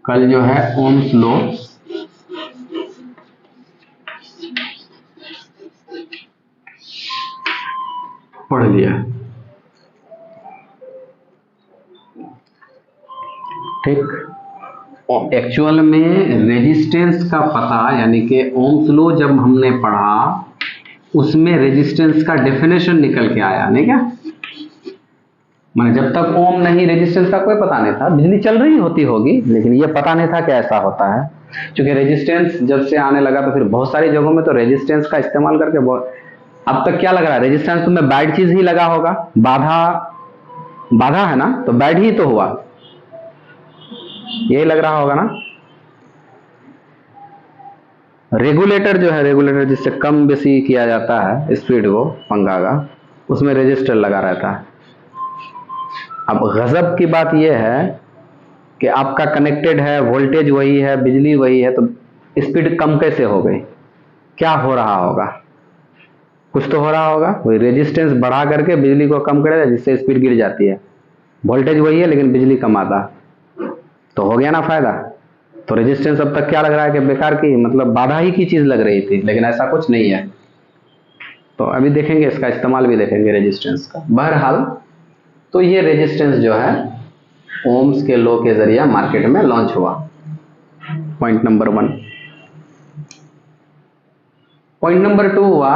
कल जो है ओम्स लॉ पढ़ लिया, ठीक। एक्चुअल में रेजिस्टेंस का पता यानी कि ओम्स लॉ जब हमने पढ़ा उसमें रेजिस्टेंस का डेफिनेशन निकल के आया, नहीं क्या? माने जब तक ओम नहीं रेजिस्टेंस का कोई पता नहीं था, बिजली चल रही होती होगी लेकिन ये पता नहीं था कि ऐसा होता है। क्योंकि रेजिस्टेंस जब से आने लगा तो फिर बहुत सारी जगहों में तो रेजिस्टेंस का इस्तेमाल करके अब तक क्या लग रहा है, रेजिस्टेंस तो में बैड चीज ही लगा होगा, बाधा है ना, तो बैड ही तो हुआ, यही लग रहा होगा ना। रेगुलेटर जो है, रेगुलेटर जिससे कम बेसी किया जाता है स्पीड को पंखा का, उसमें रेजिस्टर लगा रहता है। अब गजब की बात यह है कि आपका कनेक्टेड है, वोल्टेज वही है, बिजली वही है, तो स्पीड कम कैसे हो गई? क्या हो रहा होगा? कुछ तो हो रहा होगा, वही रेजिस्टेंस बढ़ा करके बिजली को कम करेगा जिससे स्पीड गिर जाती है। वोल्टेज वही है लेकिन बिजली कम आता, तो हो गया ना फायदा। तो रेजिस्टेंस अब तक क्या लग रहा है कि बेकार की, मतलब बाधा ही की चीज लग रही थी, लेकिन ऐसा कुछ नहीं है। तो अभी देखेंगे, इसका इस्तेमाल भी देखेंगे रेजिस्टेंस का। बहरहाल तो ये रेजिस्टेंस जो है ओम्स के लॉ के जरिए मार्केट में लॉन्च हुआ, पॉइंट नंबर 1। पॉइंट नंबर 2 हुआ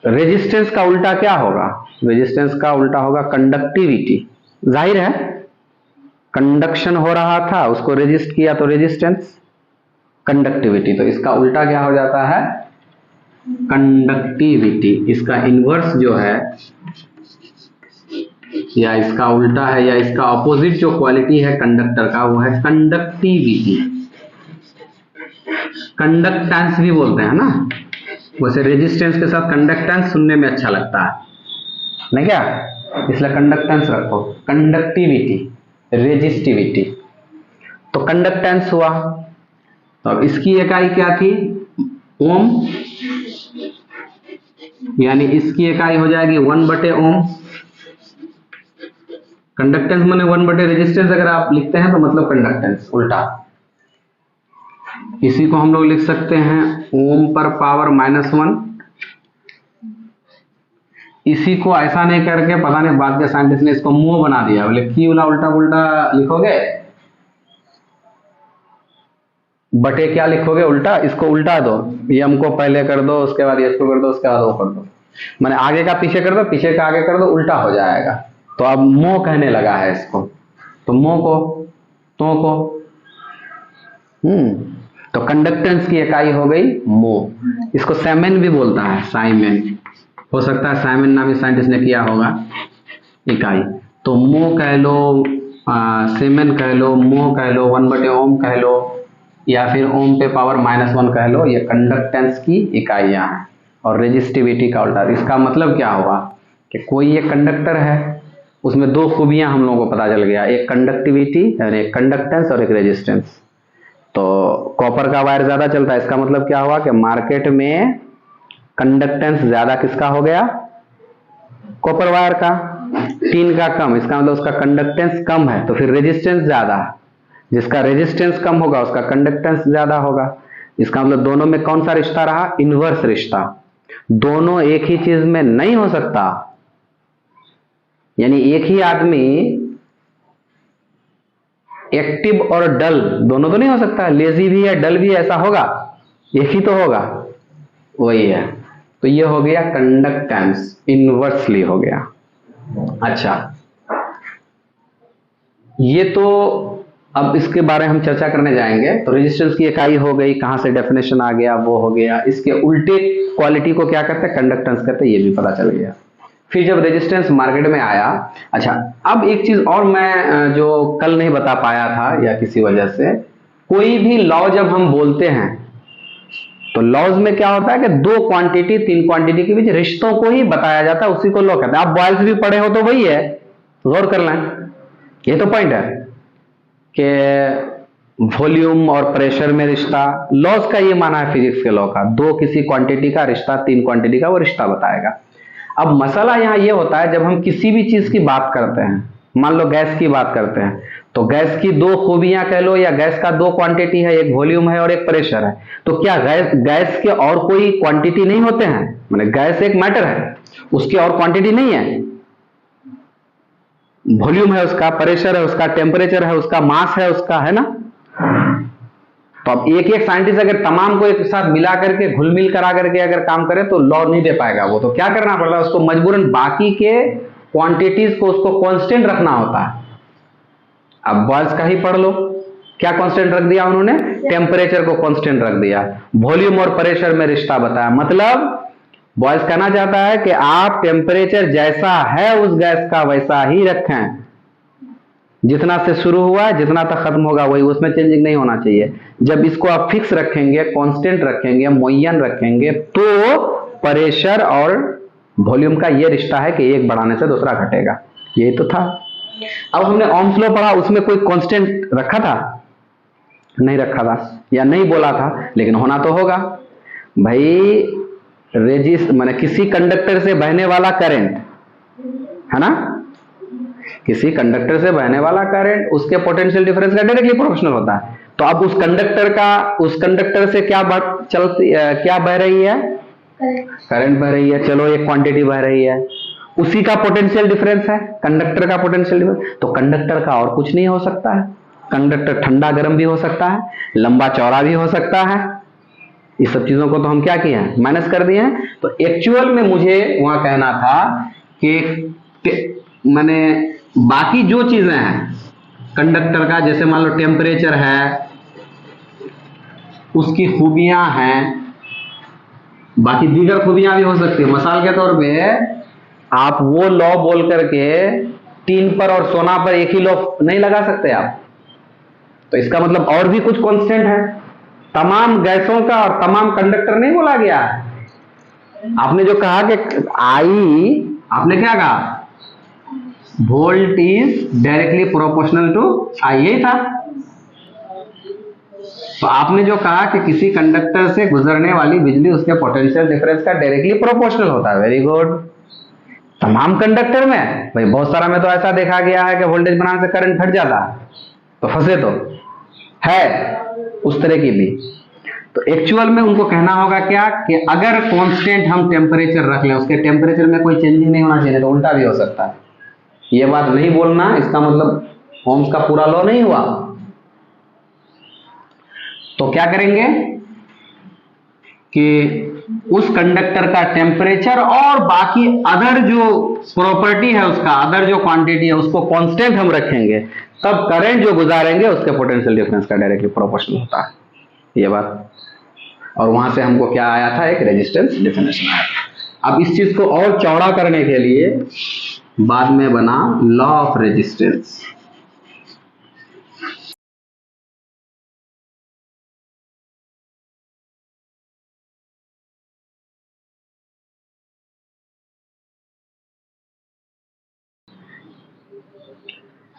रेजिस्टेंस का उल्टा क्या होगा? रेजिस्टेंस का उल्टा होगा कंडक्टिविटी। जाहिर है कंडक्शन हो रहा था, उसको रेजिस्ट किया तो रेजिस्टेंस, कंडक्टिविटी, तो इसका उल्टा क्या हो जाता है? कंडक्टिविटी। इसका इनवर्स जो है या इसका उल्टा है या इसका ऑपोजिट जो क्वालिटी है कंडक्टर का, वो है कंडक्टिविटी। कंडक्टेंस भी बोलते हैं ना, वैसे रेजिस्टेंस के साथ कंडक्टेंस सुनने में अच्छा लगता है, नहीं क्या? इसलिए कंडक्टेंस रखो, कंडक्टिविटी, रेजिस्टिविटी। तो कंडक्टेंस हुआ, तो अब इसकी इकाई क्या थी? ओम, यानी इसकी इकाई हो जाएगी 1/ओम। कंडक्टेंस माने 1/, रेजिस्टेंस अगर आप लिखते हैं तो मतलब कंडक्टेंस उल्टा। इसी को हम लोग लिख सकते हैं ओम पर पावर -1। इसी को ऐसा नहीं करके पता नहीं बाद के साइंटिस्ट ने इसको मुंह बना दिया, बोले क्यों उल्टा उल्टा लिखोगे, बटे क्या लिखोगे उल्टा, इसको उल्टा दो, यम को पहले कर दो, उसके बाद इसको कर दो, उसके बाद वो कर दो, माने आगे का पीछे कर दो, पीछे का आगे कर दो, उल्टा हो जाएगा। तो अब मोह कहने लगा है इसको, तो मोह को तो को तो कंडक्टेंस की इकाई हो गई मोह। इसको साइमन भी बोलता है, साइमन, हो सकता है साइमन नामी साइंटिस्ट ने किया होगा इकाई। तो मोह कह लो, सीमेन कह लो, मोह कह लो, 1/ओम कह लो, या फिर ओम पे पावर -1 कह लो, ये कंडक्टेंस की इकाइयां हैं। और रेजिस्टिविटी का उल्टा, इसका मतलब क्या हुआ कि कोई एक कंडक्टर है, उसमें 2 खूबियां हम लोगों को पता चल गया, एक कंडक्टिविटी यानी एक कंडक्टेंस और एक रेजिस्टेंस। तो कॉपर का वायर ज्यादा चलता है, इसका मतलब क्या हुआ कि मार्केट में कंडक्टेंस ज्यादा किसका हो गया? कॉपर वायर का। टीन का कम, इसका मतलब उसका कंडक्टेंस कम है, तो फिर रेजिस्टेंस ज्यादा है। जिसका रेजिस्टेंस कम होगा उसका कंडक्टेंस ज्यादा होगा। इसका मतलब दोनों में कौन सा रिश्ता रहा? इनवर्स रिश्ता। दोनों एक ही चीज में नहीं हो सकता, यानी एक ही आदमी एक्टिव और डल दोनों तो नहीं हो सकता, लेजी भी है डल भी है, ऐसा होगा? एक ही तो होगा, वही है। तो ये हो गया कंडक्टेंस, इनवर्सली हो गया। अच्छा, ये तो अब इसके बारे में हम चर्चा करने जाएंगे। तो रेजिस्टेंस की इकाई हो गई, कहां से डेफिनेशन आ गया, वो हो गया। इसके उल्टे क्वालिटी को क्या कहते हैं? कंडक्टेंस कहते हैं, ये भी पता चल गया। फिर जब रेजिस्टेंस मार्केट में आया, अच्छा अब एक चीज और मैं जो कल नहीं बता पाया था या किसी वजह से, कोई भी लॉ जब हम बोलते हैं तो लॉज में क्या होता है कि 2 क्वांटिटी 3 क्वांटिटी के बीच रिश्तों को ही बताया जाता है, उसी को लॉ कहते हैं। आप बॉयल्स भी पढ़े हो तो वही है, गौर कर लें, ये तो पॉइंट है कि वॉल्यूम और प्रेशर में रिश्ता, लॉज का ये माना है फिजिक्स के लॉ का, 2 किसी क्वांटिटी का रिश्ता 3 क्वांटिटी का वो रिश्ता बताएगा। अब मसला यहां ये होता है, जब हम किसी भी चीज की बात करते हैं, मान लो गैस की बात करते हैं, तो गैस की दो खूबियां कह लो, या गैस का दो क्वांटिटी है, एक वॉल्यूम है और एक प्रेशर है। तो क्या गैस के और कोई क्वांटिटी नहीं होते हैं? माने गैस एक मैटर है, उसकी और क्वांटिटी नहीं है? वॉल्यूम है उसका, प्रेशर है उसका, टेम्परेचर है उसका, मास है उसका, है ना? तो अब एक एक साइंटिस्ट अगर तमाम को एक साथ मिला करके घुल मिल करा करके अगर काम करे तो लॉ नहीं दे पाएगा वो। तो क्या करना पड़ता है उसको? मजबूरन बाकी के क्वांटिटीज को उसको कांस्टेंट रखना होता है। अब बॉयल्स का ही पढ़ लो, क्या कांस्टेंट रख दिया उन्होंने? टेम्परेचर को कांस्टेंट रख दिया। वॉल्यूम और प्रेशर में रिश्ता बताया। मतलब बॉयल्स कहना चाहता है कि आप टेम्परेचर जैसा है उस गैस का वैसा ही रखें, जितना से शुरू हुआ जितना तक खत्म होगा वही, उसमें चेंजिंग नहीं होना चाहिए। जब इसको आप फिक्स रखेंगे, कांस्टेंट रखेंगे, मुय्यन रखेंगे, तो प्रेशर और वॉल्यूम का ये रिश्ता है कि एक बढ़ाने से दूसरा घटेगा। यही तो था। अब हमने ओम्स लॉ पढ़ा, उसमें कोई कांस्टेंट रखा था? नहीं रखा था, या नहीं बोला था, लेकिन होना तो होगा भाई। माने किसी कंडक्टर से बहने वाला करंट है ना, किसी कंडक्टर से बहने वाला करंट उसके पोटेंशियल डिफरेंस का डायरेक्टली प्रोपोर्शनल होता है। तो अब उस कंडक्टर से क्या क्या बह रही है? करंट बह रही है। चलो एक क्वांटिटी बह रही है, उसी का पोटेंशियल डिफरेंस है, कंडक्टर का पोटेंशियल डिफरेंस। तो कंडक्टर का और कुछ नहीं हो सकता है। कंडक्टर ठंडा गर्म भी हो सकता है, लंबा चौड़ा भी हो सकता है। इस सब चीजों को तो हम क्या किए हैं? माइनस कर दिए हैं। तो एक्चुअल में मुझे वहां कहना था कि माने बाकी जो चीजें हैं कंडक्टर का, जैसे मान लो टेम्परेचर है, उसकी खूबियां हैं, बाकी दीगर खूबियां भी हो सकती है। मिसाल के तौर पे आप वो लॉ बोल करके टीन पर और सोना पर एक ही लॉ नहीं लगा सकते आप। तो इसका मतलब और भी कुछ कांस्टेंट है। तमाम गैसों का और तमाम कंडक्टर नहीं बोला गया है। आपने जो कहा कि आपने क्या कहा? Volt is directly proportional to I, यही था। तो आपने जो कहा कि किसी कंडक्टर से गुजरने वाली बिजली उसके पोटेंशियल डिफरेंस का डायरेक्टली प्रोपोर्शनल होता है। Very good. तमाम कंडक्टर में भाई, बहुत सारा में तो ऐसा देखा गया है कि वोल्टेज बनाने से करंट फट जाता है, तो फंसे तो है उस तरह की भी। तो एक्चुअल में उनको कहना होगा क्या कि अगर कांस्टेंट हम टेम्परेचर रख लें, उसके टेम्परेचर में कोई चेंजिंग नहीं होना चाहिए, तो उल्टा भी हो सकता है। ये बात नहीं बोलना, इसका मतलब ओम्स का पूरा लॉ नहीं हुआ। तो क्या करेंगे कि उस कंडक्टर का टेम्परेचर और बाकी अदर जो प्रॉपर्टी है उसका, अदर जो क्वांटिटी है उसको कांस्टेंट हम रखेंगे, तब करंट जो गुजारेंगे उसके पोटेंशियल डिफरेंस का डायरेक्टली प्रोपोर्शनल होता है। ये बात। और वहां से हमको क्या आया था? एक रेजिस्टेंस डेफिनेशन आया था। अब इस चीज को और चौड़ा करने के लिए बाद में बना लॉ ऑफ रेजिस्टेंस।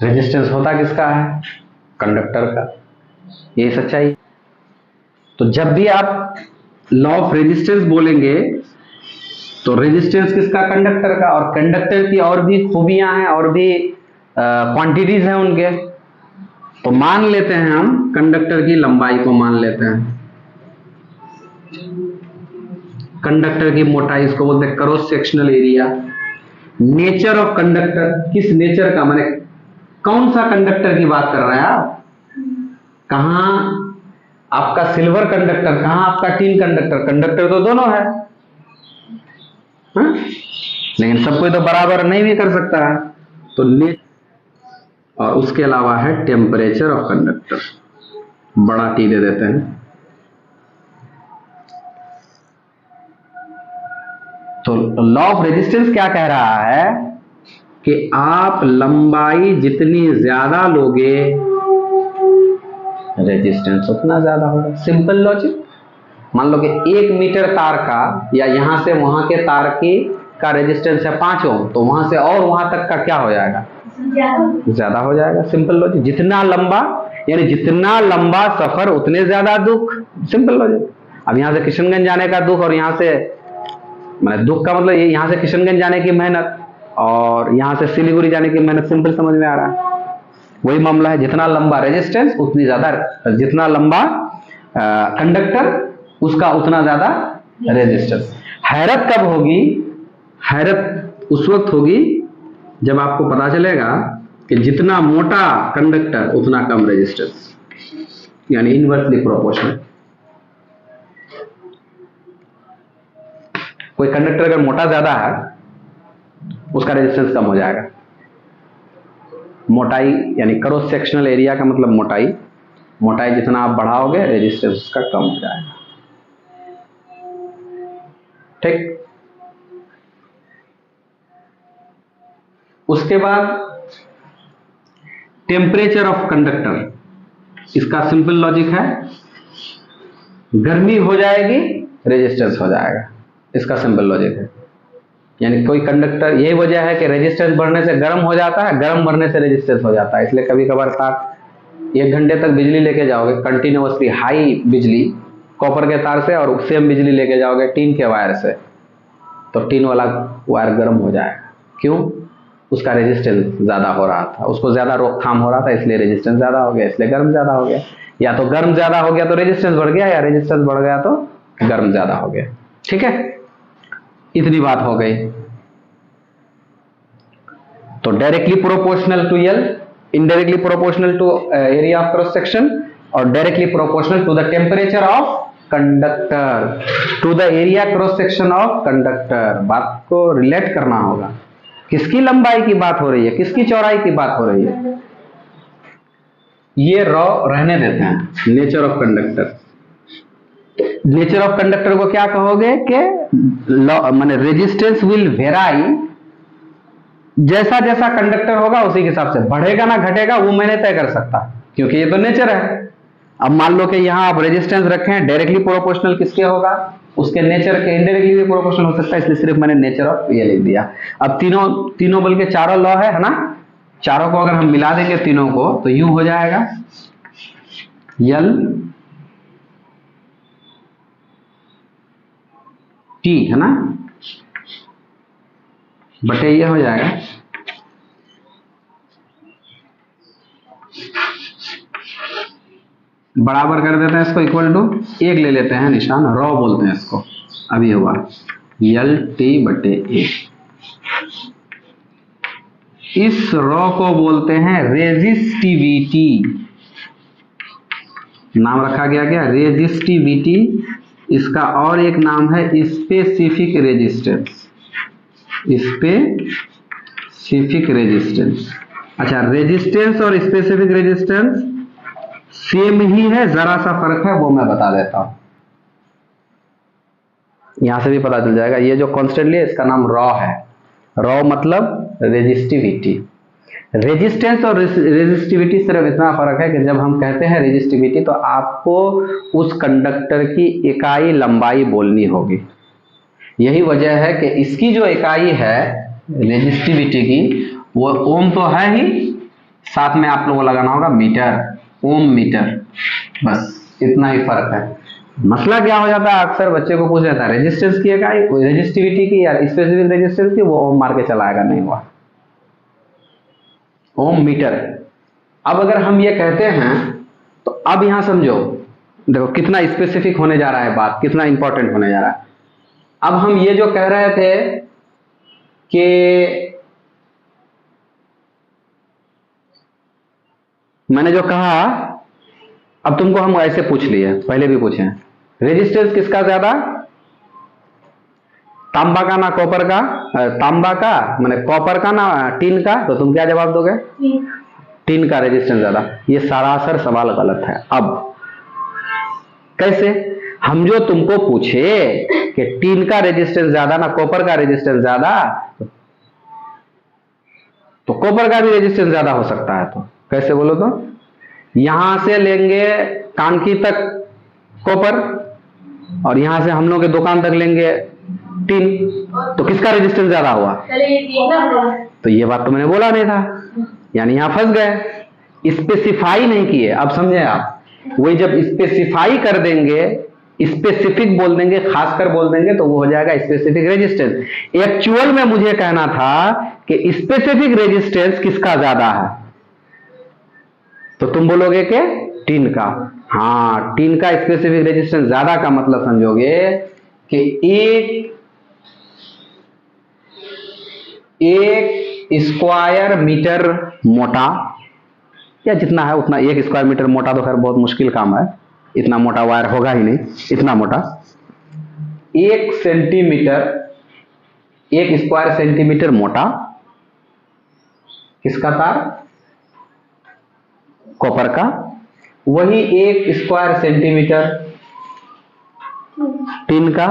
रेजिस्टेंस होता किसका है? कंडक्टर का। ये सच्चाई। तो जब भी आप लॉ ऑफ रेजिस्टेंस बोलेंगे तो रेजिस्टेंस किसका? कंडक्टर का। और कंडक्टर की और भी खूबियां हैं और भी क्वांटिटीज हैं उनके। तो मान लेते हैं हम कंडक्टर की लंबाई को मान लेते हैं, कंडक्टर की मोटाई, इसको बोलते हैं cross sectional area. Nature of conductor, किस नेचर का, माने कौन सा कंडक्टर की बात कर रहे हैं आप? कहां आपका सिल्वर कंडक्टर, कहां आपका टीन कंडक्टर? कंडक्टर तो दोनों है, लेकिन सब कोई तो बराबर नहीं भी कर सकता है। तो और उसके अलावा है टेम्परेचर ऑफ कंडक्टर, बड़ा टी दे देते हैं। तो लॉ ऑफ रेजिस्टेंस क्या कह रहा है कि आप लंबाई जितनी ज्यादा लोगे रेजिस्टेंस उतना ज्यादा होगा। Simple logic. मान लो कि 1 मीटर तार का, या यहां से वहां के तार की का रेजिस्टेंस है 5 ओम, तो वहां से और वहां तक का क्या हो जाएगा? ज्यादा हो जाएगा। Simple logic. जितना लंबा, यानी जितना लंबा सफर उतने ज्यादा दुख। Simple logic. अब यहां से किशनगंज जाने का दुख और यहां से, मतलब दुख का मतलब ये, यहां से किशनगंज जाने की मेहनत और यहां से सिलीगुड़ी जाने की मेहनत, सिंपल समझ में आ रहा है। वही मामला है, जितना लंबा रेजिस्टेंस उतनी ज्यादा, जितना लंबा कंडक्टर उसका उतना ज्यादा रेजिस्टेंस। हैरत कब होगी? हैरत उस वक्त होगी जब आपको पता चलेगा कि जितना मोटा कंडक्टर उतना कम रेजिस्टेंस, यानी इनवर्सली प्रोपोर्शनल। कोई कंडक्टर अगर मोटा ज्यादा है उसका रेजिस्टेंस कम हो जाएगा। मोटाई यानी क्रॉस सेक्शनल एरिया का मतलब मोटाई, मोटाई जितना आप बढ़ाओगे रेजिस्टेंस उसका कम हो जाएगा। ठीक। उसके बाद टेम्परेचर ऑफ कंडक्टर, इसका सिंपल लॉजिक है, गर्मी हो जाएगी रेजिस्टेंस हो जाएगा, इसका सिंपल लॉजिक है। यानी कोई कंडक्टर, यही वजह है कि रेजिस्टेंस बढ़ने से गर्म हो जाता है, गर्म बढ़ने से रेजिस्टेंस हो जाता है। इसलिए कभी कभार आप 1 घंटे तक बिजली लेके जाओगे कंटिन्यूअसली, हाई बिजली कॉपर के तार से, और सेम बिजली लेके जाओगे टीन के वायर से, तो टीन वाला वायर गर्म हो जाएगा। क्यों? उसका रेजिस्टेंस ज्यादा हो रहा था, उसको ज्यादा रोकथाम हो रहा था, इसलिए रेजिस्टेंस ज्यादा हो गया, इसलिए गर्म ज्यादा हो गया। या तो गर्म ज्यादा हो गया तो रेजिस्टेंस बढ़ गया, या रेजिस्टेंस बढ़ गया तो गर्म ज्यादा हो गया। ठीक है, इतनी बात हो गई। तो directly proportional to L, indirectly proportional to area of cross section, और directly proportional to the temperature of conductor, to the area cross section of conductor. बात को रिलेट करना होगा, किसकी लंबाई की बात हो रही है, किसकी चौड़ाई की बात हो रही है। ये रॉ रहने देते हैं, nature of conductor. Nature of conductor को क्या कहोगे कि माने रेजिस्टेंस विल वेराई, जैसा जैसा कंडक्टर होगा उसी के हिसाब से बढ़ेगा ना घटेगा वो मैं नहीं तय कर सकता, क्योंकि ये तो नेचर है। अब मान लो कि यहां आप रेजिस्टेंस रखे हैं, डायरेक्टली प्रोपोर्शनल किसके होगा, उसके नेचर के, इनडायरेक्टली भी प्रोपोर्शनल हो सकता है, इसलिए सिर्फ मैंने नेचर ऑफ ये लिख दिया। अब तीनों बल्कि चारों लॉ है ना, चारों को अगर हम मिला देंगे तीनों को तो यूं हो जाएगा, यल टी है ना, बटे ये हो जाएगा बराबर कर देते हैं इसको, इक्वल टू 1 ले लेते हैं निशान, रॉ बोलते हैं इसको। अभी हुआ यल टी बटे 1। इस रॉ को बोलते हैं रेजिस्टिविटी, नाम रखा गया क्या, रेजिस्टिविटी। इसका और एक नाम है स्पेसिफिक रेजिस्टेंस, स्पेसिफिक रेजिस्टेंस। अच्छा, रेजिस्टेंस और स्पेसिफिक रेजिस्टेंस सेम ही है, जरा सा फर्क है, वो मैं बता देता हूं। यहां से भी पता चल जाएगा। ये जो कॉन्स्टेंट है इसका नाम रॉ है, रॉ मतलब रेजिस्टिविटी। रेजिस्टेंस और रेजिस्टिविटी सिर्फ इतना फर्क है कि जब हम कहते हैं रेजिस्टिविटी तो आपको उस कंडक्टर की इकाई लंबाई बोलनी होगी। यही वजह है कि इसकी जो इकाई है रेजिस्टिविटी की वो ओम तो है ही, साथ में आप लोगों को लगाना होगा मीटर, ओम मीटर, बस इतना ही फर्क है। मसला क्या हो जाता है, अक्सर बच्चे को पूछ जाता है रेजिस्टेंस की इकाई, रेजिस्टिविटी की या स्पेसिफिक रेजिस्टेंस की, वो ओम मार के चलाएगा, नहीं हुआ, ओम मीटर। अब अगर हम ये कहते हैं तो अब यहां समझो, देखो कितना स्पेसिफिक होने जा रहा है बात, कितना इंपॉर्टेंट होने जा रहा है। अब हम ये जो कह रहे थे कि मैंने जो कहा, अब तुमको हम ऐसे पूछ लिए, पहले भी पूछे, रेजिस्टेंस किसका ज्यादा, तांबा का ना कॉपर का, तांबा का माने कॉपर का ना टीन का, तो तुम क्या जवाब दोगे, टीन का रेजिस्टेंस ज्यादा। ये सरासर सवाल गलत है। अब कैसे, हम जो तुमको पूछे कि टीन का रेजिस्टेंस ज्यादा ना कॉपर का रेजिस्टेंस ज्यादा, तो कॉपर का भी रेजिस्टेंस ज्यादा हो सकता है, तो कैसे बोलो, तो यहां से लेंगे कानकी तक कॉपर और यहां से हम लोग के दुकान तक लेंगे टीन, तो किसका रेजिस्टेंस ज्यादा हुआ, तो ये बात तो मैंने बोला नहीं था, यानी यहां फंस गए, स्पेसिफाई नहीं किए। अब समझे आप, वही जब स्पेसिफाई कर देंगे, स्पेसिफिक बोल देंगे, खासकर बोल देंगे, तो वो हो जाएगा स्पेसिफिक रेजिस्टेंस। एक्चुअल में मुझे कहना था कि स्पेसिफिक रेजिस्टेंस किसका ज्यादा है, तो तुम बोलोगे कि टिन का। हाँ, टिन का स्पेसिफिक रेजिस्टेंस ज्यादा का मतलब समझोगे कि एक स्क्वायर मीटर मोटा, या जितना है उतना, एक स्क्वायर मीटर मोटा तो खैर बहुत मुश्किल काम है, इतना मोटा वायर होगा ही नहीं, इतना मोटा, 1 सेंटीमीटर, 1 स्क्वायर सेंटीमीटर मोटा किसका तार? कॉपर का। वही 1 स्क्वायर सेंटीमीटर टिन का।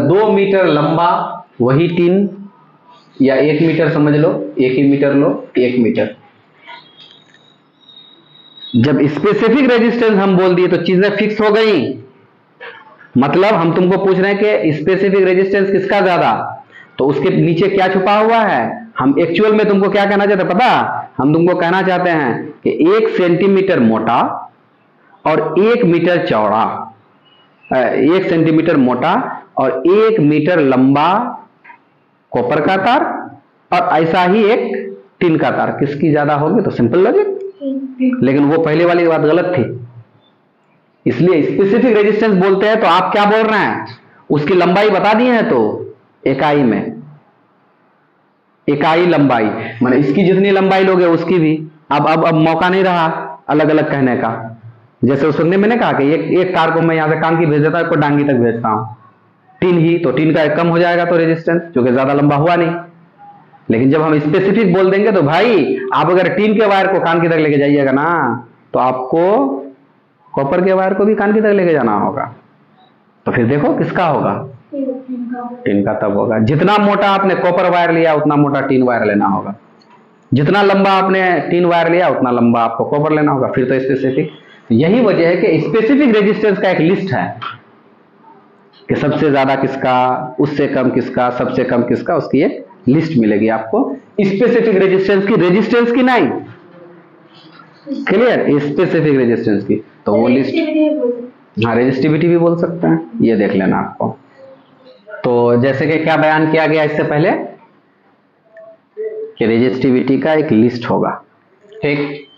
2 मीटर लंबा वही टिन, या 1 मीटर समझ लो, 1 ही मीटर लो, 1 मीटर। जब स्पेसिफिक रेजिस्टेंस हम बोल दिए तो चीजें फिक्स हो गई। मतलब हम तुमको पूछ रहे हैं कि स्पेसिफिक रेजिस्टेंस किसका ज्यादा, तो उसके नीचे क्या छुपा हुआ है। हम एक्चुअल में तुमको क्या कहना चाहते हैं पता? हम तुमको कहना चाहते हैं कि 1 सेंटीमीटर मोटा और 1 मीटर चौड़ा, 1 सेंटीमीटर मोटा और 1 मीटर लंबा कॉपर का तार, और ऐसा ही एक टिन का तार, किसकी ज्यादा होगी? तो सिंपल लॉजिक। लेकिन वो पहले वाली बात गलत थी, इसलिए स्पेसिफिक रेजिस्टेंस बोलते हैं। तो आप क्या बोल रहे हैं? उसकी लंबाई बता दिए हैं, तो इकाई में, इकाई लंबाई, माने इसकी जितनी लंबाई लोगे उसकी भी। अब मौका नहीं रहा अलग अलग कहने का। जैसे उस सुनने मैंने कहा कि एक तार को मैं यहां से कांकी भेज देता हूं, डांगी तक भेजता हूं, टिन ही, तो टिन का एक कम हो जाएगा तो रेजिस्टेंस, जो कि ज्यादा लंबा हुआ नहीं। लेकिन जब हम स्पेसिफिक बोल देंगे तो भाई आप अगर टिन के वायर को कांकी तक लेके जाइएगा ना, तो आपको कॉपर के वायर को भी कान की तरह लेके जाना होगा। तो फिर देखो किसका होगा? टिन का तब होगा। जितना मोटा आपने कॉपर वायर लिया उतना मोटा टिन वायर लेना होगा, जितना लंबा आपने टिन वायर लिया उतना लंबा आपको कॉपर लेना होगा, फिर तो स्पेसिफिक। यही वजह है कि स्पेसिफिक रेजिस्टेंस का एक लिस्ट है कि सबसे ज्यादा किसका, उससे कम किसका, सबसे कम किसका, उसकी एक लिस्ट मिलेगी आपको स्पेसिफिक रेजिस्टेंस की, रेजिस्टेंस की नहीं, क्लियर, स्पेसिफिक रेजिस्टेंस की। तो वो लिस्ट, हाँ रेजिस्टिविटी भी बोल सकते हैं, ये देख लेना आपको। तो जैसे कि क्या बयान किया गया इससे पहले कि रेजिस्टिविटी का एक लिस्ट होगा, ठीक।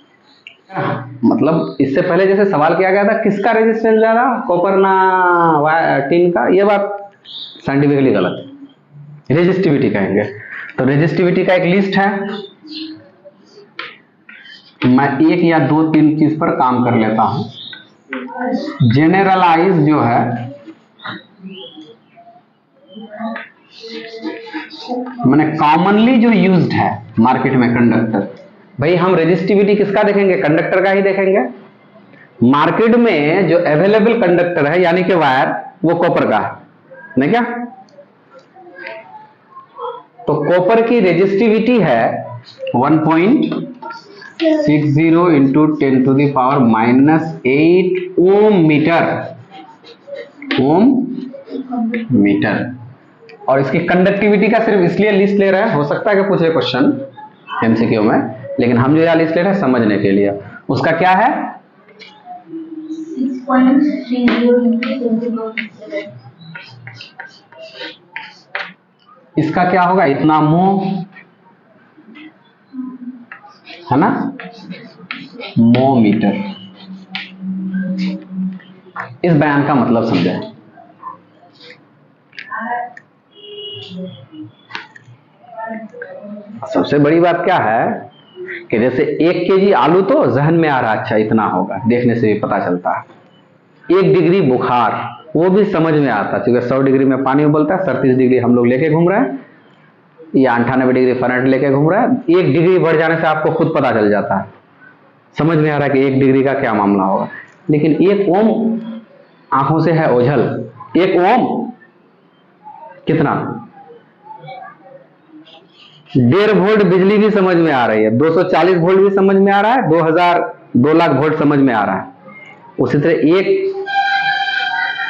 मतलब इससे पहले जैसे सवाल किया गया था किसका रेजिस्टेंस ज्यादा, कॉपर ना टिन का, ये बात साइंटिफिकली गलत है, रेजिस्टिविटी कहेंगे। तो रेजिस्टिविटी का एक लिस्ट है, मैं एक या दो तीन चीज पर काम कर लेता हूं। जेनरलाइज जो है, मैंने कॉमनली जो यूज्ड है मार्केट में कंडक्टर, भाई हम रेजिस्टिविटी किसका देखेंगे? कंडक्टर का ही देखेंगे। मार्केट में जो अवेलेबल कंडक्टर है यानी कि वायर, वो कॉपर का है, नहीं क्या? तो कॉपर की रेजिस्टिविटी है 1.60 इंटू 10⁻⁻8 ओम मीटर। और इसकी कंडक्टिविटी का सिर्फ इसलिए लिस्ट ले रहे हैं, हो सकता है कि पूछे क्वेश्चन एमसीक्यू में, लेकिन हम जो यह लिस्ट ले रहे हैं समझने के लिए। उसका क्या है? 6.30 इसका क्या होगा? इतना मोह है ना, मो मीटर। इस बयान का मतलब समझे। सबसे बड़ी बात क्या है कि जैसे 1 केजी आलू तो जहन में आ रहा, अच्छा इतना होगा, देखने से भी पता चलता है। 1 डिग्री बुखार, वो भी समझ में आता, क्योंकि 100 डिग्री में पानी उबलता है, 37 डिग्री हम लोग लेके घूम रहे हैं, या 98 डिग्री फ़ारेनहाइट लेके घूम रहे हैं। 1 डिग्री बढ़ जाने से आपको खुद पता चल जाता है, समझ में आ रहा है कि 1 डिग्री का क्या मामला होगा। लेकिन 1 ओम आंखों से है ओझल। 1 ओम कितना? 1.5 वोल्ट बिजली भी समझ में आ रही है, 240 वोल्ट भी समझ में आ रहा है, 2 लाख वोल्ट समझ में आ रहा है। उसी तरह 1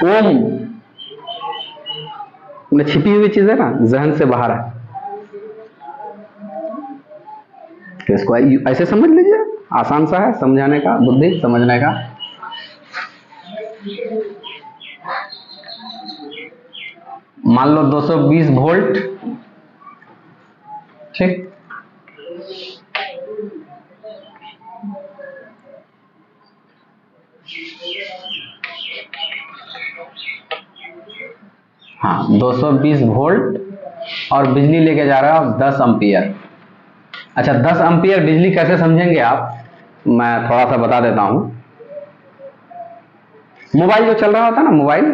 ओम में छिपी हुई चीज है ना, जहन से बाहर है। तो इसको ऐसे समझ लीजिए, आसान सा है समझाने का, बुद्धि समझने का। मान लो 220 वोल्ट, ठीक, हाँ, 220 वोल्ट और बिजली लेके जा रहा है 10 एम्पियर। अच्छा, 10 एम्पियर बिजली कैसे समझेंगे आप, मैं थोड़ा सा बता देता हूं। मोबाइल जो चल रहा होता है ना, मोबाइल,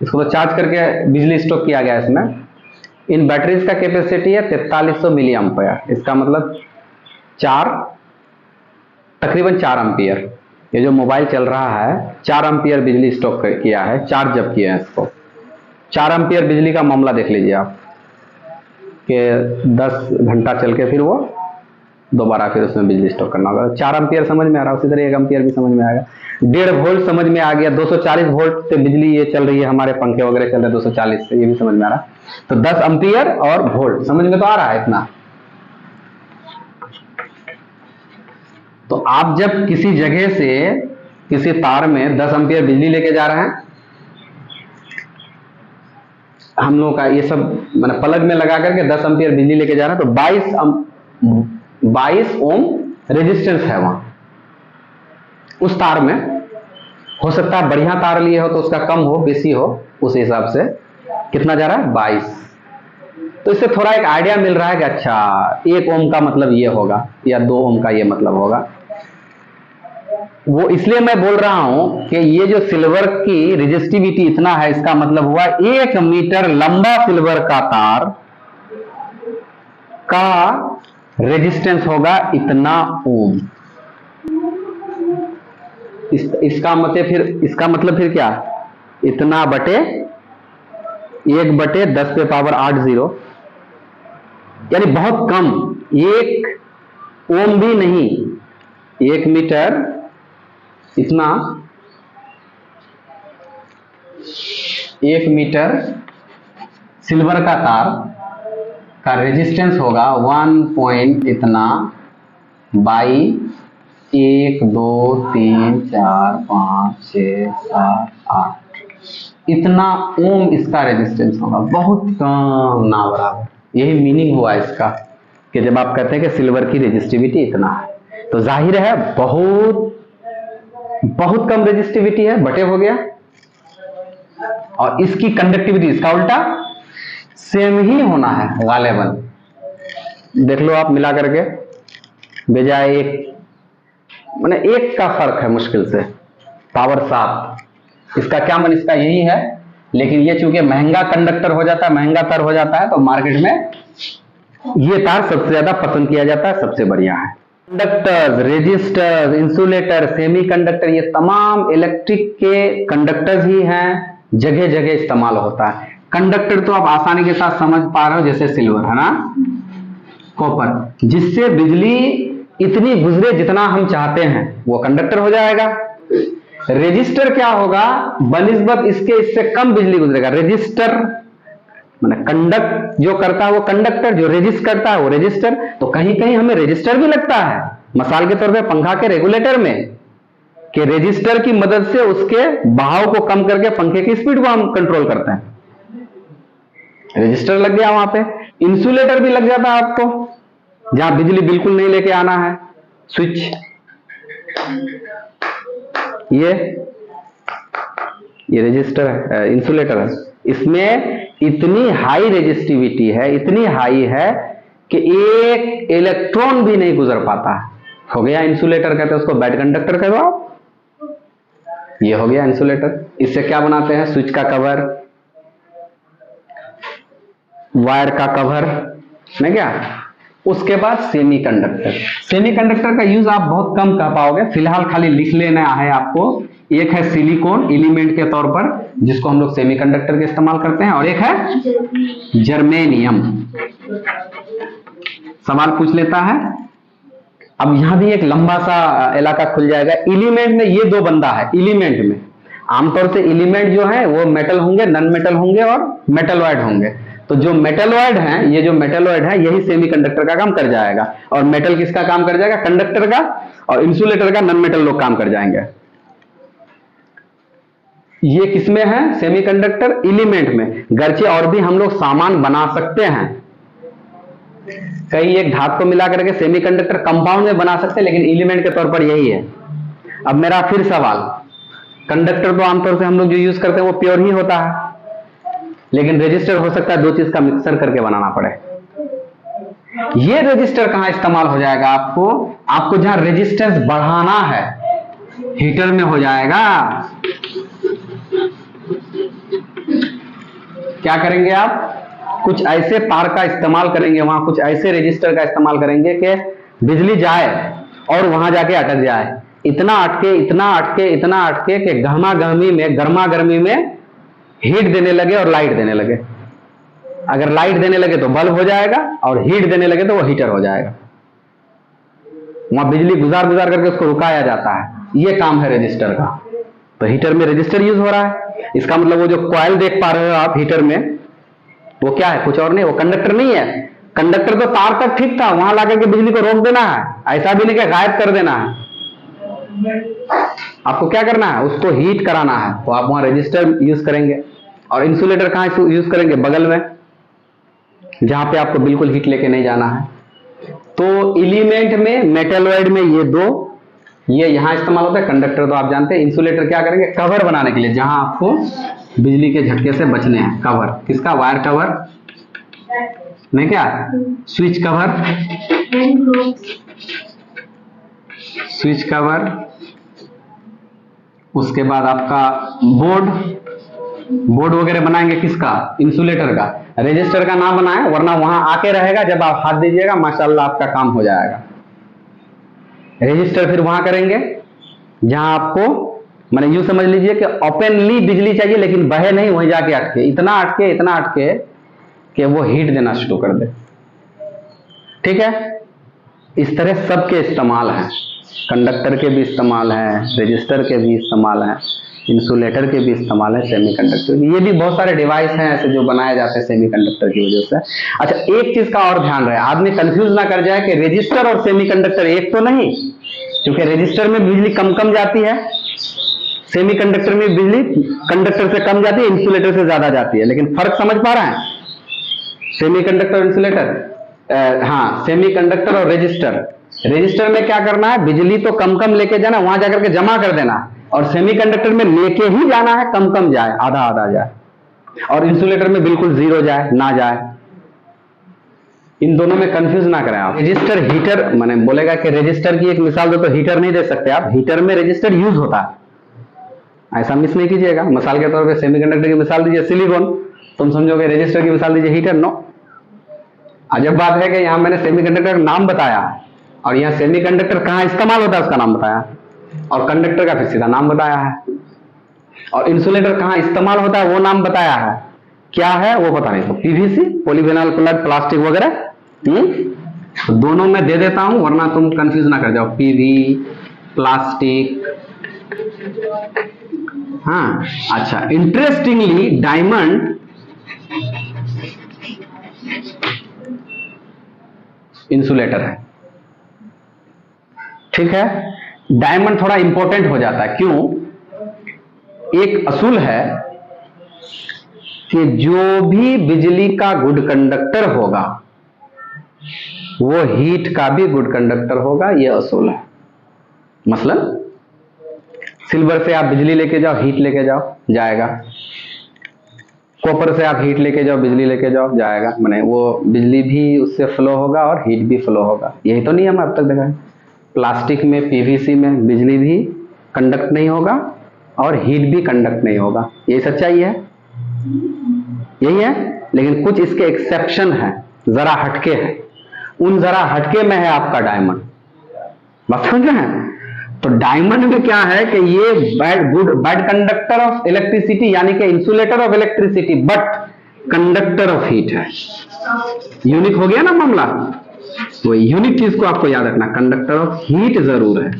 इसको तो चार्ज करके बिजली स्टॉक किया गया है इसमें। इन बैटरीज का कैपेसिटी है 4300 मिली एम्पियर। इसका मतलब तकरीबन 4 एम्पियर। ये जो मोबाइल चल रहा है 4 एम्पियर बिजली स्टॉक किया है, चार्ज जब किया है इसको। 4 एम्पियर बिजली का मामला देख लीजिए आप, कि 10 घंटा चल के फिर वो दोबारा फिर उसमें बिजली स्टॉक करना होगा। 4 एम्पियर समझ में आ रहा है, उसी तरह 1 एम्पियर भी समझ में आएगा। 1.5 वोल्ट समझ में आ गया, 240 वोल्ट से बिजली ये चल रही है, हमारे पंखे वगैरह चल रहे हैं 240 से, ये भी समझ में आ रहा है। तो 10 एम्पियर और वोल्ट समझ में तो आ रहा है इतना। तो आप जब किसी जगह से किसी तार में 10 एम्पियर बिजली लेके जा रहे हैं, हम लोगों का ये सब मैंने प्लग में लगा करके 10 एम्पियर बिजली लेके जा रहे हैं, तो 22 ओम रेजिस्टेंस है वहां उस तार में। हो सकता है बढ़िया तार लिए हो तो उसका कम हो बेसी हो, उस हिसाब से कितना जा रहा है 22। तो इससे थोड़ा एक आइडिया मिल रहा है कि अच्छा 1 ओम का मतलब ये होगा या 2 ओम का ये मतलब होगा। वो इसलिए मैं बोल रहा हूं कि ये जो सिल्वर की रेजिस्टिविटी इतना है, इसका मतलब हुआ 1 मीटर लंबा सिल्वर का तार का रेजिस्टेंस होगा इतना ओम। इसका मतलब फिर क्या, इतना बटे 1/10 पे पावर 8 0, यानी बहुत कम, 1 ओम भी नहीं, 1 मीटर इतना, 1 मीटर सिल्वर का तार का रेजिस्टेंस होगा 1 पॉइंट इतना बाई 1 2 3 4 5 6 7 8, इतना ओम इसका रेजिस्टेंस होगा, बहुत कम, ना बराबर। यही मीनिंग हुआ इसका कि जब आप कहते हैं कि सिल्वर की रेजिस्टिविटी इतना है, तो जाहिर है बहुत कम रेजिस्टिविटी है, बटे हो गया। और इसकी कंडक्टिविटी, इसका उल्टा सेम ही होना है गालिबन। देख लो आप मिला करके, बजाय माने 1 का फर्क है मुश्किल से, पावर 7। इसका क्या मन, इसका यही है, लेकिन ये चूंकि महंगा कंडक्टर हो जाता है, महंगा तार हो जाता है, तो मार्केट में ये तार सबसे ज्यादा पसंद किया जाता है, सबसे बढ़िया है। कंडक्टर्स, रेजिस्टर्स, इंसुलेटर, सेमीकंडक्टर, ये तमाम इलेक्ट्रिक के कंडक्टर्स ही हैं, जगह जगह इस्तेमाल होता है। कंडक्टर तो आप आसानी के साथ समझ पा रहे हो, जैसे सिल्वर है ना, कॉपर, जिससे बिजली इतनी गुजरे जितना हम चाहते हैं, वो कंडक्टर हो जाएगा। रेजिस्टर क्या होगा, बनिस्बत इससे कम बिजली गुजरेगा। रेजिस्टर माने कंडक्ट जो करता है वो कंडक्टर, जो रेजिस्ट करता है वो रेजिस्टर। तो कहीं कहीं हमें रेजिस्टर भी लगता है, मिसाल के तौर पे पंखा के रेगुलेटर में, कि रेजिस्टर की मदद से उसके बहाव को कम करके पंखे की स्पीड को हम कंट्रोल करते हैं, रेजिस्टर लग गया वहां पे। इंसुलेटर भी लग जाता है आपको, जहां बिजली बिल्कुल नहीं लेके आना है, स्विच, ये रेजिस्टर है, इंसुलेटर है। इसमें इतनी हाई रेजिस्टिविटी है, इतनी हाई है कि एक इलेक्ट्रॉन भी नहीं गुजर पाता है, हो गया इंसुलेटर। कहते हैं उसको, बैड कंडक्टर कह दो आप, ये हो गया इंसुलेटर। इससे क्या बनाते हैं, स्विच का कवर, वायर का कवर, नहीं क्या। उसके बाद सेमीकंडक्टर। सेमीकंडक्टर का यूज आप बहुत कम कर पाओगे, फिलहाल खाली लिख लेना है आपको। एक है सिलिकॉन एलिमेंट के तौर पर, जिसको हम लोग सेमीकंडक्टर के इस्तेमाल करते हैं, और एक है जर्मेनियम। सवाल पूछ लेता है, अब यहां भी एक लंबा सा इलाका खुल जाएगा। एलिमेंट में ये 2 बंदा है। एलिमेंट में आमतौर से एलिमेंट जो है वो मेटल होंगे, नॉन मेटल होंगे और मेटलॉइड होंगे। तो जो मेटलॉइड हैं, ये जो मेटलॉइड है यही सेमीकंडक्टर का काम कर जाएगा। और मेटल किसका काम कर जाएगा, कंडक्टर का, और इंसुलेटर का नॉन मेटल लोग काम कर जाएंगे। ये किसमें है, सेमीकंडक्टर एलिमेंट में। गर्चे और भी हम लोग सामान बना सकते हैं, कई एक धातु को मिला करके सेमीकंडक्टर कंपाउंड में बना सकते हैं, लेकिन एलिमेंट के तौर पर यही है। अब मेरा फिर सवाल, कंडक्टर तो आमतौर से हम लोग जो यूज करते हैं वो प्योर ही होता है, लेकिन रजिस्टर हो सकता है दो चीज का मिक्सर करके बनाना पड़े। ये रजिस्टर कहां इस्तेमाल हो जाएगा? आपको जहां रेजिस्टेंस बढ़ाना है, हीटर में हो जाएगा। क्या करेंगे आप? कुछ ऐसे तार का इस्तेमाल करेंगे, वहां कुछ ऐसे रजिस्टर का इस्तेमाल करेंगे कि बिजली जाए और वहां जाके अटक जाए। इतना अटके, इतना अटके, इतना अटके कि गर्मा गर्मी में हीट देने लगे और लाइट देने लगे। अगर लाइट देने लगे तो बल्ब हो जाएगा, और हीट देने लगे तो वो हीटर हो जाएगा। वहां बिजली गुजार गुजार करके उसको रुकाया जाता है। ये काम है रजिस्टर का। तो हीटर में रजिस्टर यूज हो रहा है। इसका मतलब वो जो कॉइल देख पा रहे हो आप हीटर में, वो क्या है? कुछ और नहीं, वो कंडक्टर नहीं है। कंडक्टर तो तार तक ठीक था, वहां लाकर के बिजली को रोक देना है। ऐसा भी नहीं कि गायब कर देना है। आपको क्या करना है? उसको हीट कराना है, तो आप वहां रजिस्टर यूज करेंगे। और इंसुलेटर कहां यूज करेंगे? बगल में, जहां पे आपको बिल्कुल हीट लेके नहीं जाना है। तो एलिमेंट में, मेटलॉइड में ये दो, ये यहां इस्तेमाल होता है। कंडक्टर तो आप जानते हैं। इंसुलेटर क्या करेंगे? कवर बनाने के लिए, जहां आपको बिजली के झटके से बचने हैं। कवर किसका? वायर कवर नहीं, क्या स्विच कवर, स्विच कवर। उसके बाद आपका बोर्ड वगैरह बनाएंगे किसका? इंसुलेटर का। रजिस्टर का नाम बनाए, वरना वहां आके रहेगा, जब आप हाथ दीजिएगा माशाल्लाह आपका काम हो जाएगा। रजिस्टर फिर वहां करेंगे जहां आपको, मैंने यूं समझ लीजिए कि ओपनली बिजली चाहिए, लेकिन बहे नहीं, वहीं जाके अटके, इतना अटके, इतना अटके कि वो हीट देना शुरू कर दे। ठीक है? इस तरह सबके इस्तेमाल हैं। कंडक्टर के भी इस्तेमाल है, रजिस्टर के भी इस्तेमाल है, इंसुलेटर के भी इस्तेमाल है, सेमीकंडक्टर के। ये भी बहुत सारे डिवाइस हैं ऐसे जो बनाए जाते हैं सेमीकंडक्टर की वजह से। अच्छा, एक चीज का और ध्यान रहे, आदमी कंफ्यूज ना कर जाए कि रजिस्टर और सेमीकंडक्टर एक तो नहीं, क्योंकि रजिस्टर में बिजली कम जाती है, सेमीकंडक्टर में बिजली कंडक्टर से कम जाती है, इंसुलेटर से ज्यादा जाती है। लेकिन फर्क समझ पा रहे हैं? सेमीकंडक्टर और इंसुलेटर, हाँ, सेमीकंडक्टर और रजिस्टर। रजिस्टर में क्या करना है? बिजली तो कम लेके जाना, वहां जाकर के जमा कर देना। और सेमीकंडक्टर में लेके ही जाना है, कम जाए, आधा जाए। और इंसुलेटर में बिल्कुल जीरो जाए, ना जाए। इन दोनों में कंफ्यूज ना करें आप। रजिस्टर, हीटर, मैंने बोलेगा कि रजिस्टर की एक मिसाल दो, तो हीटर नहीं दे सकते आप। हीटर में रजिस्टर यूज होता है, ऐसा मिस नहीं कीजिएगा। मिसाल के तौर पे सेमीकंडक्टर की मिसाल दीजिए सिलिकॉन, तुम समझोगे। रजिस्टर की मिसाल दीजिए हीटर, नो। अजब बात है कि यहां मैंने सेमीकंडक्टर का नाम बताया, और यहां सेमीकंडक्टर कहां इस्तेमाल होता है उसका नाम बताया, और कंडक्टर का फिर सीधा नाम बताया है। और इंसुलेटर कहां इस्तेमाल होता है वो नाम बताया है, क्या है वो पता नहीं। तो पीवीसी, पॉलीविनाइल क्लोराइड, प्लास्टिक वगैरह, दोनों में दे देता हूं, वरना तुम कंफ्यूज ना कर जाओ। पीवी, प्लास्टिक, हाँ। अच्छा, इंटरेस्टिंगली डायमंड इंसुलेटर है। ठीक है? डायमंड थोड़ा इंपॉर्टेंट हो जाता है। क्यों? एक असूल है कि जो भी बिजली का गुड कंडक्टर होगा वो हीट का भी गुड कंडक्टर होगा, यह असूल है। मसलन सिल्वर से आप बिजली लेके जाओ, हीट लेके जाओ, जाएगा। कॉपर से आप हीट लेके जाओ, बिजली लेके जाओ, जाएगा। माने वो बिजली भी उससे फ्लो होगा और हीट भी फ्लो होगा। यही तो नियम अब तक देखा है। प्लास्टिक में, पीवीसी में बिजली भी कंडक्ट नहीं होगा और हीट भी कंडक्ट नहीं होगा। यही सच्चाई है, यही है। लेकिन कुछ इसके एक्सेप्शन है, जरा हटके हैं। उन जरा हटके में है आपका डायमंड। बात समझ रहे हैं? तो डायमंड में क्या है कि ये बैड कंडक्टर ऑफ इलेक्ट्रिसिटी, यानी कि insulator of electricity, but conductor of heat है। यूनिक हो गया ना मामला। वो यूनिक चीज को आपको याद रखना, कंडक्टर ऑफ हीट जरूर है,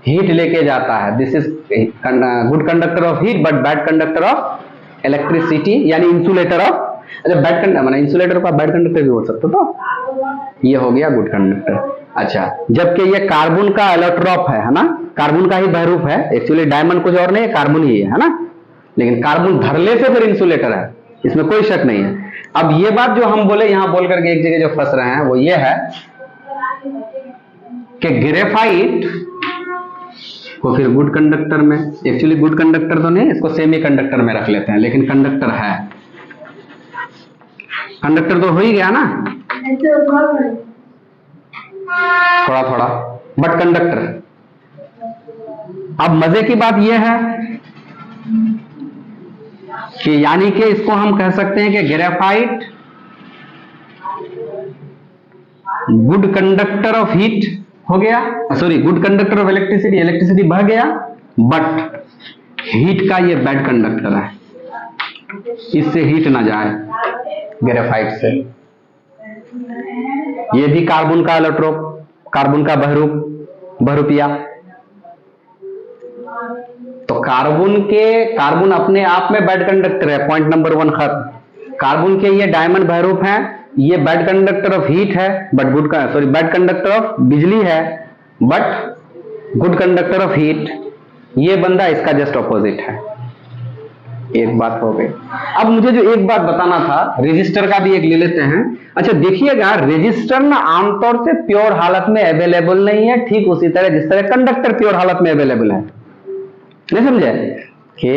हीट लेके जाता है। This is good conductor of heat but bad conductor of electricity, यानी इंसुलेटर ऑफ, अच्छा बैड कंडक्टर, माना इंसुलेटर का बैड कंडक्टर भी हो सकता, तो ये हो गया गुड कंडक्टर। अच्छा, जबकि ये कार्बन का एलोट्रॉप है ना, कार्बन का ही बहरूप है। एक्चुअली डायमंड कुछ और नहीं है, कार्बन ही है ना। लेकिन कार्बन धरले से फिर इंसुलेटर है, इसमें कोई शक नहीं है। अब ये बात जो हम बोले यहां बोल करके एक जगह जो फंस रहे हैं वो ये है कि ग्रेफाइट को फिर गुड कंडक्टर में, एक्चुअली गुड कंडक्टर तो नहीं, इसको सेमी कंडक्टर में रख लेते हैं, लेकिन कंडक्टर है, कंडक्टर तो हो ही गया ना थोड़ा थोड़ा, बट कंडक्टर। अब मजे की बात यह है कि यानी कि इसको हम कह सकते हैं कि graphite good conductor of heat हो गया, sorry good conductor of electricity, electricity बह गया, बट हीट का ये बैड कंडक्टर है, इससे हीट ना जाए ग्रेफाइट से। ये भी कार्बन का एलोट्रोप, कार्बन का बहुरूपिया। तो कार्बन अपने आप में बैड कंडक्टर है, पॉइंट नंबर 1 खत्म। कार्बन के ये डायमंड बहुरूप हैं, ये बैड कंडक्टर ऑफ हीट है, बट गुड का सॉरी बैड कंडक्टर ऑफ बिजली है, but good conductor of heat. ये बंदा इसका जस्ट ऑपोजिट है। एक बात हो गई। अब मुझे जो एक बात बताना था, रेजिस्टर का भी एक ले लेते हैं। अच्छा देखिएगा, रेजिस्टर ना आमतौर से प्योर हालत में अवेलेबल नहीं है, ठीक उसी तरह जिस तरह कंडक्टर प्योर हालत में अवेलेबल है। नहीं समझे कि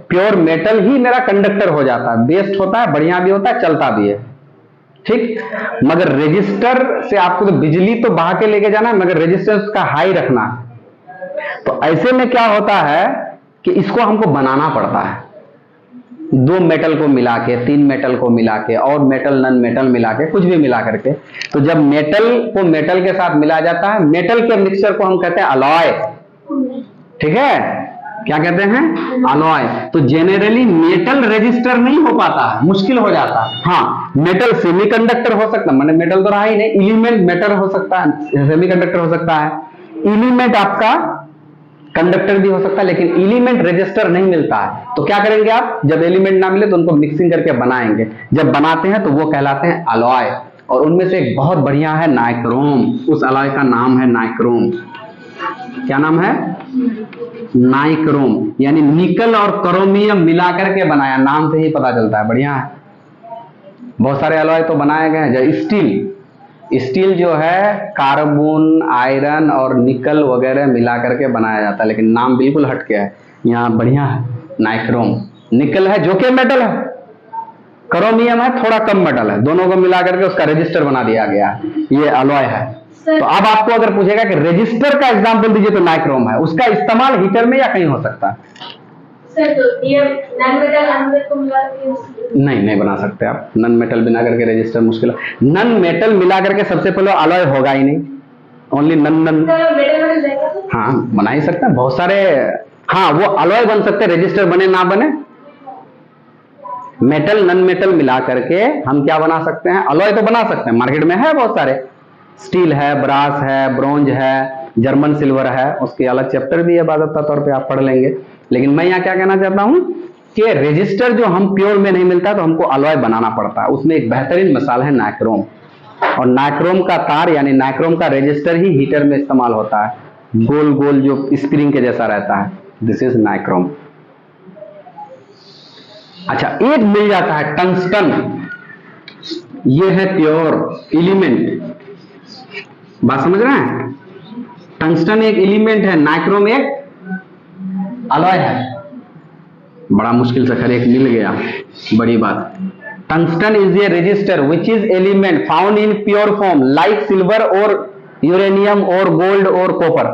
प्योर मेटल ही मेरा कंडक्टर हो जाता है, बेस्ट होता है, बढ़िया भी होता है, चलता भी है, ठीक। मगर रेजिस्टर से आपको तो बिजली तो बहा के लेके जाना है, मगर रेजिस्टेंस का हाई रखना है। तो ऐसे में क्या होता है कि इसको हमको बनाना पड़ता है, 2 मेटल को मिला के, 3 मेटल को मिला के, और मेटल नन मेटल मिला के, कुछ भी मिला करके। तो जब मेटल को मेटल के साथ मिला जाता है, मेटल के मिक्सचर को हम कहते हैं अलॉय, ठीक है, क्या कहते हैं, अलॉय। तो जेनरली मेटल रेजिस्टर नहीं हो पाता है, मुश्किल हो जाता है। हाँ मेटल सेमीकंडक्टर हो सकता है, मैंने मेटल तो रहा ही नहीं, एलिमेंट मेटल हो सकता है, सेमीकंडक्टर हो सकता है, एलिमेंट आपका कंडक्टर भी हो सकता है, लेकिन एलिमेंट रेजिस्टर नहीं मिलता है। तो क्या करेंगे आप, जब एलिमेंट ना मिले तो उनको मिक्सिंग करके बनाएंगे, जब बनाते हैं तो वो कहलाते हैं अलॉय। और उनमें से एक बहुत बढ़िया है नाइक्रोम, उस अलॉय का नाम है नाइक्रोम। क्या नाम है, नाइक्रोम, यानी निकल और क्रोमियम मिलाकर के बनाया, नाम से ही पता चलता है, बढ़िया है। बहुत सारे अलॉय तो बनाए गए हैं, जैसे स्टील जो है कार्बन, आयरन और निकल वगैरह मिला करके बनाया जाता है, लेकिन नाम बिल्कुल हट गया है, यहाँ बढ़िया है नाइक्रोम। निकल है जो कि मेटल है, क्रोमियम है थोड़ा कम मेटल है, दोनों को मिला करके उसका रजिस्टर बना दिया गया, ये अलॉय है। तो अब आपको अगर पूछेगा कि रजिस्टर का एग्जांपल दीजिए, तो नाइक्रोम है, उसका इस्तेमाल हीटर में या कहीं हो सकता है। सर तो ये नन मेटल अनमेटल को मिला के नहीं बना सकते आप, नन मेटल बिना करके रजिस्टर मुश्किल है। नन मेटल मिला करके सबसे पहले अलॉय होगा ही नहीं, ओनली नन मेटल हाँ बना ही सकते हैं बहुत सारे। हाँ वो अलॉय बन सकते हैं, रजिस्टर बने ना बने, मेटल नन मेटल मिला करके हम क्या बना सकते हैं, अलॉय तो बना सकते हैं, मार्केट में है बहुत सारे, स्टील है, ब्रास है, ब्रोंज है, जर्मन सिल्वर है, उसके अलग चैप्टर भी है, बाकायदा तौर पे आप पढ़ लेंगे। लेकिन मैं यहाँ क्या कहना चाहता हूं कि रजिस्टर जो हम प्योर में नहीं मिलता तो हमको अलॉय बनाना पड़ता है, उसमें एक बेहतरीन मिसाल है नाइक्रोम। और नाइक्रोम का तार यानी नाइक्रोम का रजिस्टर ही हीटर में इस्तेमाल होता है, गोल गोल जो स्प्रिंग के जैसा रहता है, दिस इज नाइक्रोम। अच्छा एक मिल जाता है टंगस्टन, ये है प्योर एलिमेंट, बात समझ रहे हैं, टंगस्टन एक एलिमेंट है, नाइक्रोम एक अलॉय है। बड़ा मुश्किल से खैर एक मिल गया, बड़ी बात। Tungsten is a register which is element found in pure form like silver और यूरेनियम और गोल्ड और कॉपर।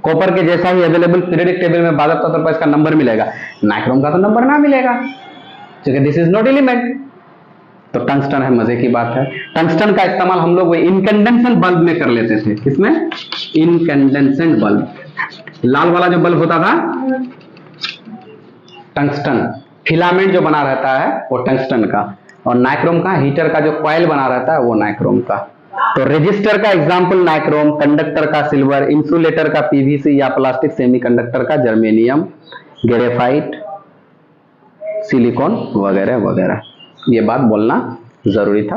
कॉपर के जैसा ही अवेलेबल पीरियडिक टेबल में बाकायदा तौर पर इसका नंबर मिलेगा, नाइक्रोम का तो नंबर ना मिलेगा क्योंकि दिस इज नॉट एलिमेंट। तो टंगस्टन है, मजे की बात है। टंगस्टन का इस्तेमाल हम लोग इनकैंडेसेंट बल्ब में कर लेते थे, किसमें, इनकैंडेसेंट बल्ब, लाल वाला जो बल्ब होता था टंगस्टन, फिलामेंट जो बना रहता है वो टंगस्टन का, और नाइक्रोम का हीटर का जो कॉइल बना रहता है वो नाइक्रोम का। तो रजिस्टर का एग्जांपल नाइक्रोम, कंडक्टर का सिल्वर, इंसुलेटर का पीवीसी या प्लास्टिक, सेमीकंडक्टर का जर्मेनियम, ग्रेफाइट, सिलिकॉन वगैरह वगैरह। ये बात बोलना जरूरी था।